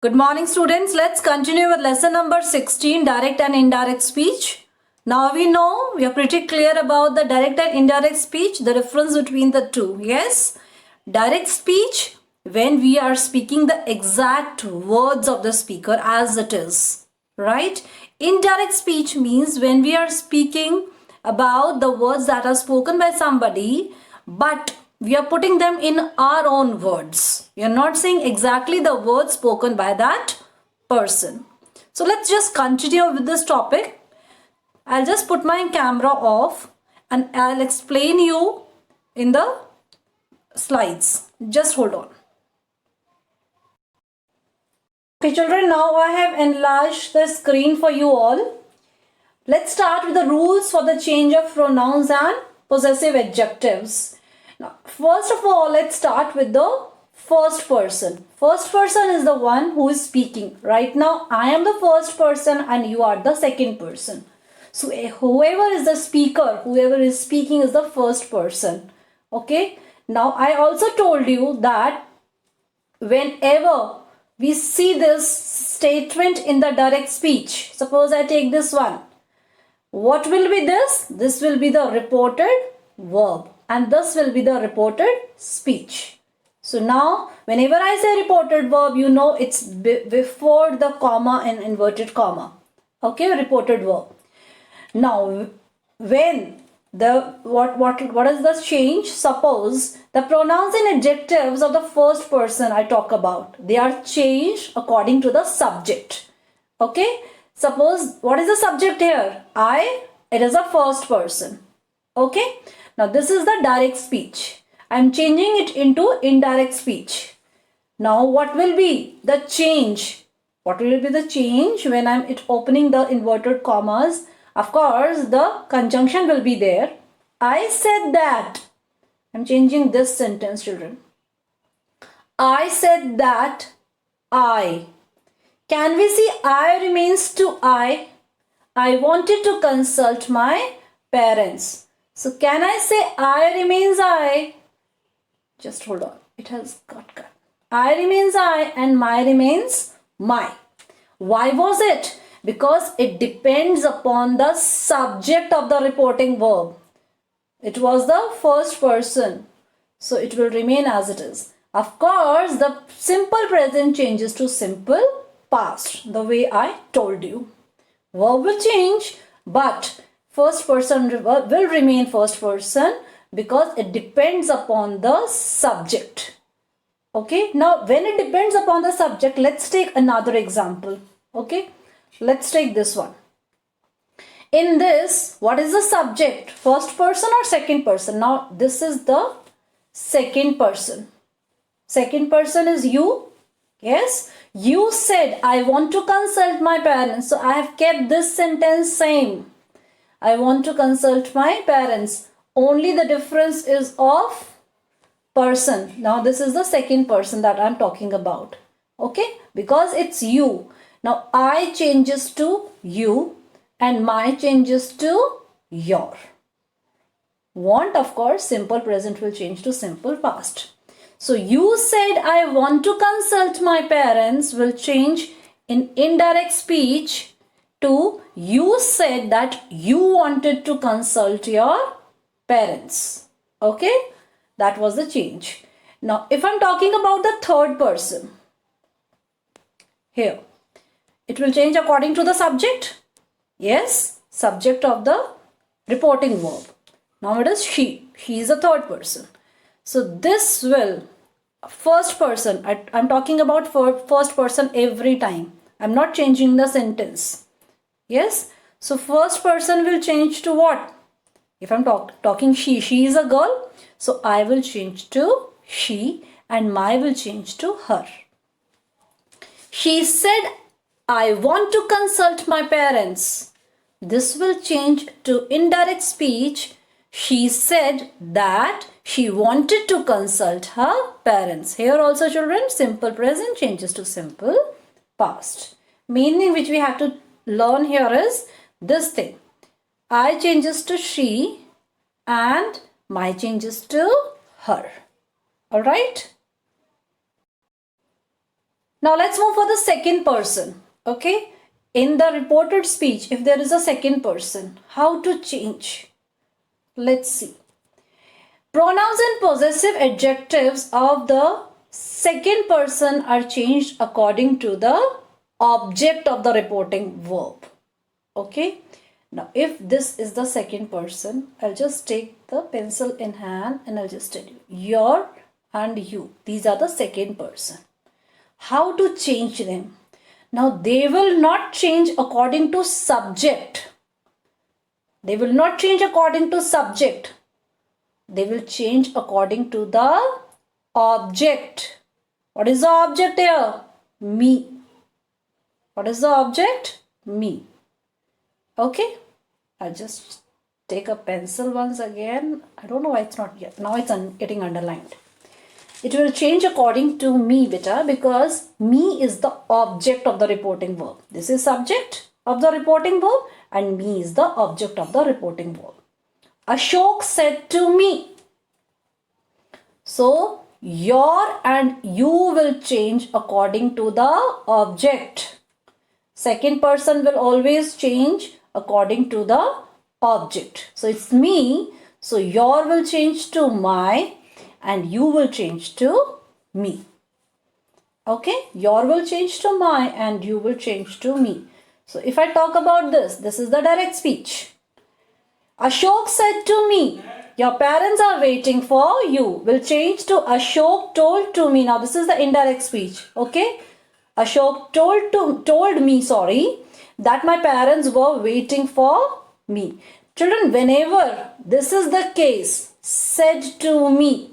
Good morning, students. Let's continue with lesson number 16, direct and indirect speech. Now we are pretty clear about the direct and indirect speech, the difference between the two. Yes, direct speech, when we are speaking the exact words of the speaker as it is, right? Indirect speech means when we are speaking about the words that are spoken by somebody, but we are putting them in our own words. We are not saying exactly the words spoken by that person. So let's just continue with this topic. I'll just put my camera off and I'll explain you in the slides. Just hold on. Okay, children, now I have enlarged the screen for you all. Let's start with the rules for the change of pronouns and possessive adjectives. Now, first of all, let's start with the first person. First person is the one who is speaking. Right now, I am the first person and you are the second person. So, whoever is the speaker, whoever is speaking is the first person. Okay. Now, I also told you that whenever we see this statement in the direct speech, suppose I take this one. What will be this? This will be the reported verb and this will be the reported speech. So now whenever I say reported verb, you know it's before the comma and inverted comma. Okay, reported verb. Now when what is the change? Suppose the pronouns and adjectives of the first person I talk about, they are changed according to the subject. Okay, suppose what is the subject here? It is a first person. Okay, now this is the direct speech. I am changing it into indirect speech. Now what will be the change? What will be the change when I am opening the inverted commas? Of course, the conjunction will be there. I said that. I'm changing this sentence, children. I said that I. Can we see I remains to I? I wanted to consult my parents. So can I say I remains I? Just hold on. It has got cut. I remains I and my remains my. Why was it? Because it depends upon the subject of the reporting verb. It was the first person. So it will remain as it is. Of course, the simple present changes to simple past, the way I told you. Verb will change, but first person will remain first person because it depends upon the subject. Okay, now when it depends upon the subject, let's take another example. Okay, let's take this one. In this, what is the subject? First person or second person? Now this is the second person. Second person is you. Yes, you said I want to consult my parents. So I have kept this sentence same. I want to consult my parents. Only the difference is of person. Now this is the second person that I'm talking about. Okay, because it's you. Now I changes to you and my changes to your. Want, of course, simple present will change to simple past. So you said I want to consult my parents will change in indirect speech to you said that you wanted to consult your parents. Okay, that was the change. Now if I'm talking about the third person, here it will change according to the subject. Yes, subject of the reporting verb. Now it is she. She is a third person. So this will, first person, I'm talking about first person every time. I'm not changing the sentence. Yes, so first person will change to what? If I'm talking she is a girl. So I will change to she and my will change to her. She said, I want to consult my parents. This will change to indirect speech. She said that she wanted to consult her parents. Here also, children, simple present changes to simple past. Meaning which we have to learn here is this thing. I changes to she and my changes to her. Alright? Now let's move for the second person. Okay. In the reported speech, if there is a second person, how to change? Let's see. Pronouns and possessive adjectives of the second person are changed according to the object of the reporting verb. Okay. Now, if this is the second person, I'll just take the pencil in hand and I'll just tell you, your and you. These are the second person. How to change them? Now, they will not change according to subject. They will not change according to subject. They will change according to the object. What is the object here? Me. What is the object? Me. Okay. I'll just take a pencil once again. I don't know why it's not yet. Now it's getting underlined. It will change according to me, beta, because me is the object of the reporting verb. This is subject of the reporting verb and me is the object of the reporting verb. Ashok said to me. So, your and you will change according to the object. Second person will always change according to the object. So, it's me. So, your will change to my and you will change to me. Okay, your will change to my and you will change to me. So if I talk about this is the direct speech. Ashok said to me, your parents are waiting for you, will change to Ashok told to me. Now this is the indirect speech. Okay, Ashok told me that my parents were waiting for me. Children, whenever this is the case, said to me.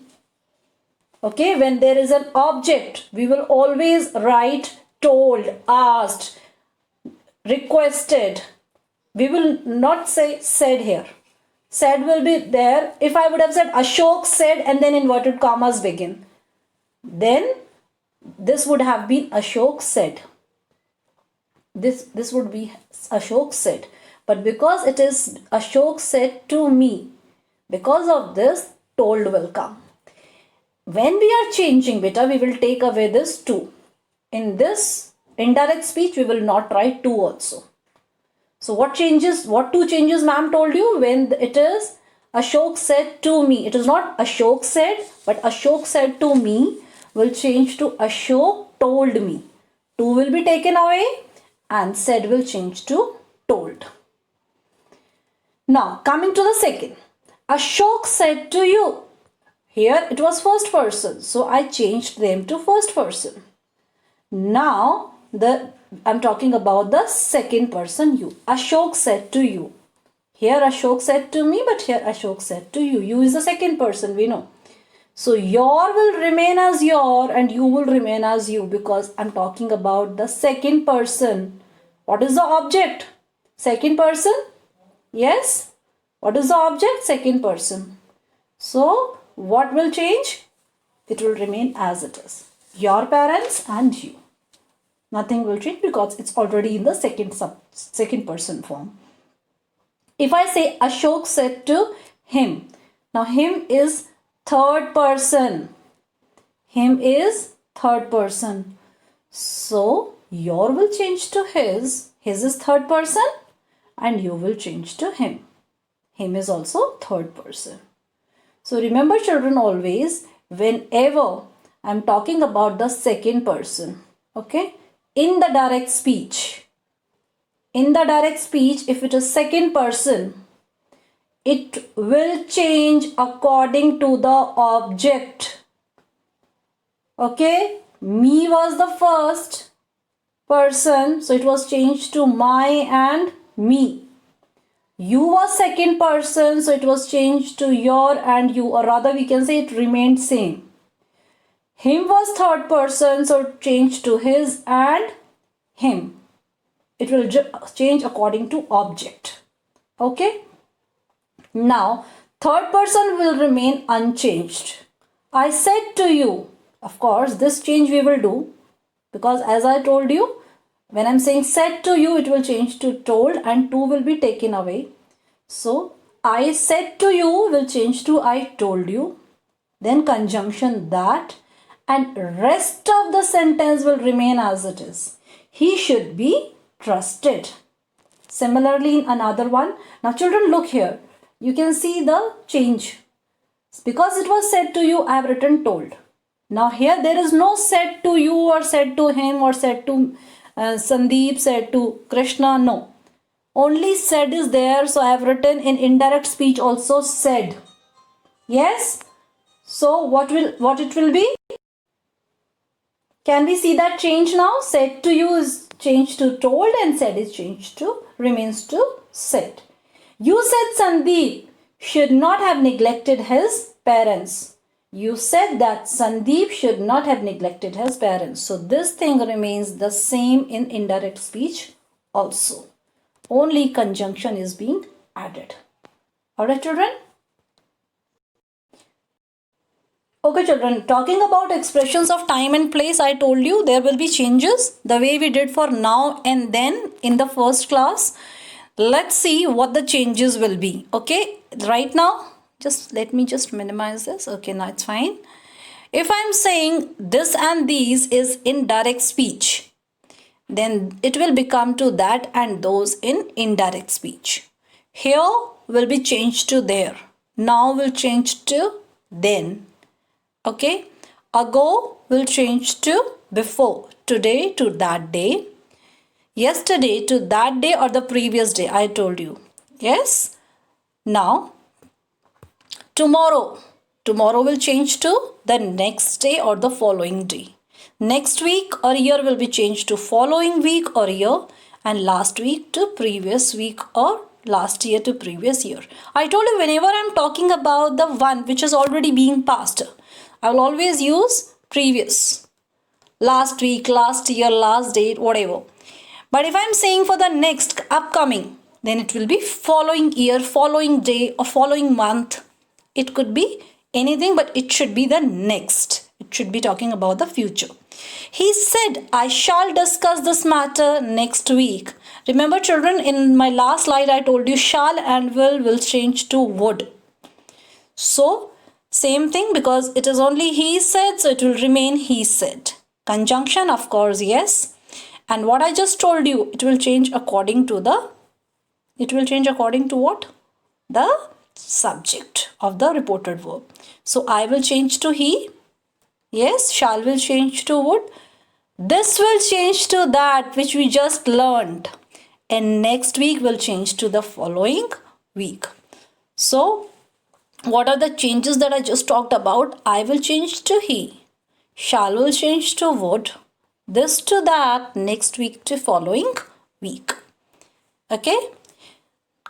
Okay, when there is an object, we will always write told, asked, requested. We will not say said here. Said will be there. If I would have said Ashok said and then inverted commas begin, then this would have been Ashok said. This would be Ashok said. But because it is Ashok said to me, because of this, told will come. When we are changing, beta, we will take away this to. In this indirect speech, we will not write to also. So what two changes ma'am told you? When it is Ashok said to me, it is not Ashok said, but Ashok said to me will change to Ashok told me. To will be taken away and said will change to told. Now coming to the second. Ashok said to you. Here it was first person, so I changed them to first person. Now I'm talking about the second person you. Ashok said to you. Here Ashok said to me, but here Ashok said to you. You is the second person, we know. So your will remain as your and you will remain as you because I'm talking about the second person. What is the object? Second person? Yes. What is the object? Second person. So what will change? It will remain as it is. Your parents and you. Nothing will change because it's already in the second person form. If I say Ashok said to him. Now him is third person. Him is third person. So your will change to his. His is third person and you will change to him. Him is also third person. So remember children always, whenever I'm talking about the second person, okay, in the direct speech, if it is second person, it will change according to the object. Okay, me was the first person, so it was changed to my and me. You was second person, so it was changed to your and you, or rather we can say it remained same. Him was third person, so it changed to his and him. It will change according to object. Okay. Now, third person will remain unchanged. I said to you, of course, this change we will do because as I told you, when I'm saying said to you, it will change to told and to will be taken away. So, I said to you will change to I told you. Then conjunction that and rest of the sentence will remain as it is. He should be trusted. Similarly, in another one, now children, look here. You can see the change. Because it was said to you, I have written told. Now here there is no said to you or said to him or said to Sandeep, said to Krishna. No. Only said is there. So I have written in indirect speech also said. Yes. So what it will be? Can we see that change now? Said to you is changed to told and said is changed to remains to said. You said Sandeep should not have neglected his parents. You said that Sandeep should not have neglected his parents. So this thing remains the same in indirect speech also. Only conjunction is being added. Alright children? Okay children, talking about expressions of time and place, I told you there will be changes the way we did for now and then in the first class. Let's see what the changes will be. Okay, right now, let me minimize this. Okay, now it's fine. If I'm saying this and these is in direct speech, then it will become to that and those in indirect speech. Here will be changed to there. Now will change to then. Okay, ago will change to before. Today to that day. Yesterday to that day or the previous day, I told you. Yes. Now, tomorrow will change to the next day or the following day. Next week or year will be changed to following week or year, and last week to previous week or last year to previous year. I told you whenever I'm talking about the one which is already being passed, I will always use previous. Last week, last year, last date, whatever. But if I'm saying for the next upcoming, then it will be following year, following day or following month. It could be anything, but it should be the next. It should be talking about the future. He said, I shall discuss this matter next week. Remember children, in my last slide, I told you shall and will change to would. So, same thing because it is only he said, so it will remain he said. Conjunction, of course, yes. And what I just told you, it will change according to what? The subject of the reported verb. So I will change to he. Yes, shall will change to would. This will change to that which we just learned. And next week will change to the following week. So what are the changes that I just talked about? I will change to he. Shall will change to would. This to that, next week to following week. Okay.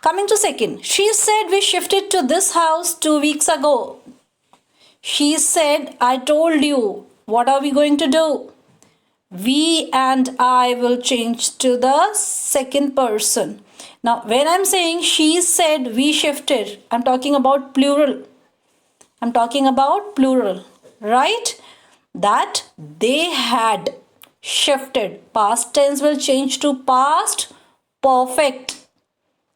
Coming to second. She said we shifted to this house 2 weeks ago. She said, I told you. What are we going to do? We and I will change to the second person. Now, when I'm saying she said we shifted, I'm talking about plural. Right? That they had shifted. Past tense will change to past perfect.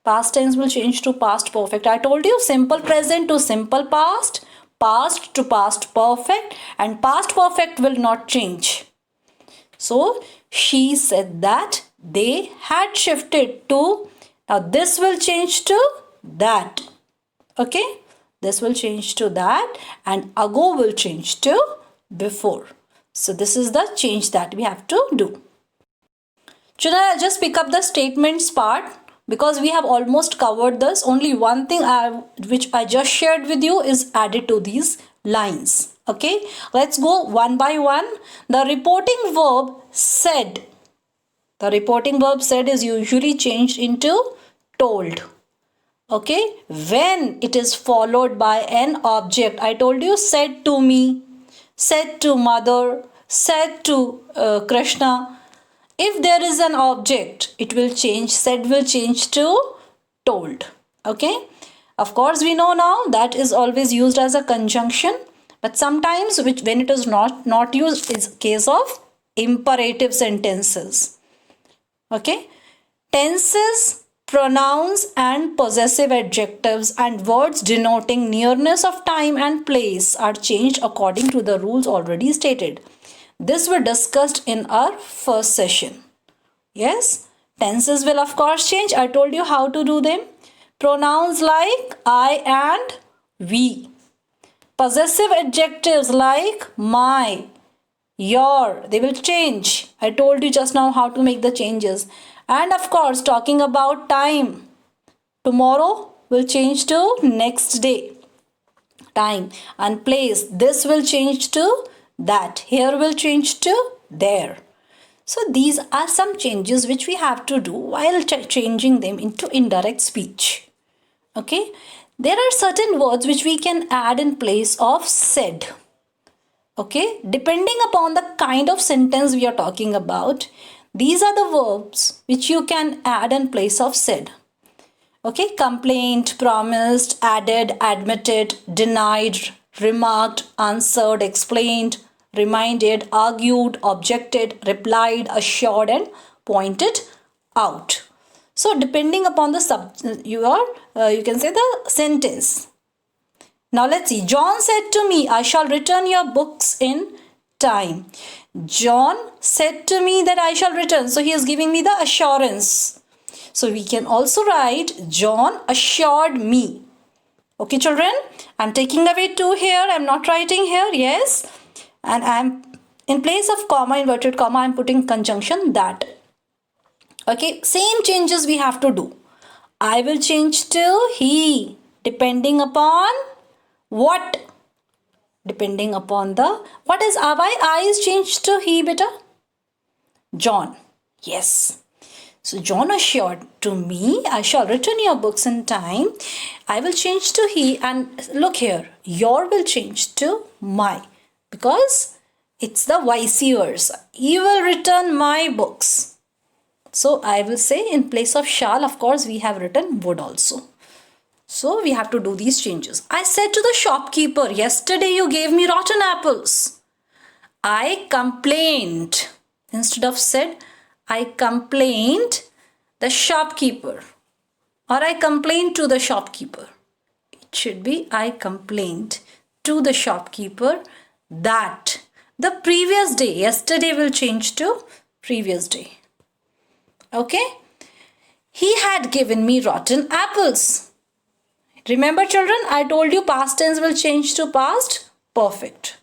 Past tense will change to past perfect. I told you simple present to simple past, past to past perfect, and past perfect will not change. So she said that they had shifted to, now this will change to that. Okay, this will change to that, and ago will change to before. So this is the change that we have to do. Children, I'll just pick up the statements part because we have almost covered this. Only one thing which I just shared with you is added to these lines. Okay, let's go one by one. The reporting verb said. The reporting verb said is usually changed into told. Okay, when it is followed by an object. I told you said to me, said to mother, said to Krishna. If there is an object, it will change, said will change to told. Okay. Of course, we know now that is always used as a conjunction. But sometimes when it is not used, is case of imperative sentences. Okay. Tenses, Pronouns and possessive adjectives and words denoting nearness of time and place are changed according to the rules already stated. This we discussed in our first session. Yes, tenses will of course change. I told you how to do them. Pronouns like I and we. Possessive adjectives like my, your, they will change. I told you just now how to make the changes. And of course, talking about time, tomorrow will change to next day. Time and place, this will change to that. Here will change to there. So these are some changes which we have to do while changing them into indirect speech. Okay. There are certain words which we can add in place of said. Okay. Depending upon the kind of sentence we are talking about, these are the verbs which you can add in place of said. Okay, complained, promised, added, admitted, denied, remarked, answered, explained, reminded, argued, objected, replied, assured, and pointed out. So depending upon the you can say the sentence. Now let's see. John said to me, I shall return your books in time. John said to me that I shall return. So he is giving me the assurance. So we can also write John assured me. Okay, children. I'm taking away 2 here. I'm not writing here. Yes. And I'm in place of comma, inverted comma, I'm putting conjunction that. Okay. Same changes we have to do. I will change to he. Depending upon what? Depending upon the, what is why I is changed to he, beta? John. Yes. So John assured to me, I shall return your books in time. I will change to he, and look here, your will change to my, because it's the vice versa. He will return my books. So I will say in place of shall, of course, we have written would also. So we have to do these changes. I said to the shopkeeper, yesterday you gave me rotten apples. I complained. Instead of said, I complained the shopkeeper, or I complained to the shopkeeper. It should be I complained to the shopkeeper that the previous day, yesterday will change to previous day. Okay. He had given me rotten apples. Remember children, I told you past tense will change to past perfect.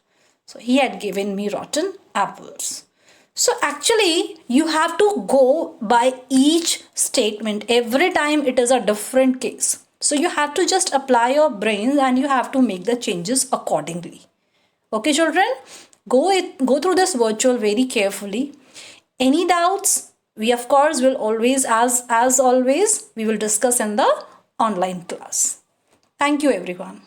So he had given me rotten apples. So actually you have to go by each statement. Every time it is a different case. So you have to just apply your brains and you have to make the changes accordingly. Okay children, go through this virtual very carefully. Any doubts? We of course will always, as always, we will discuss in the online class. Thank you everyone.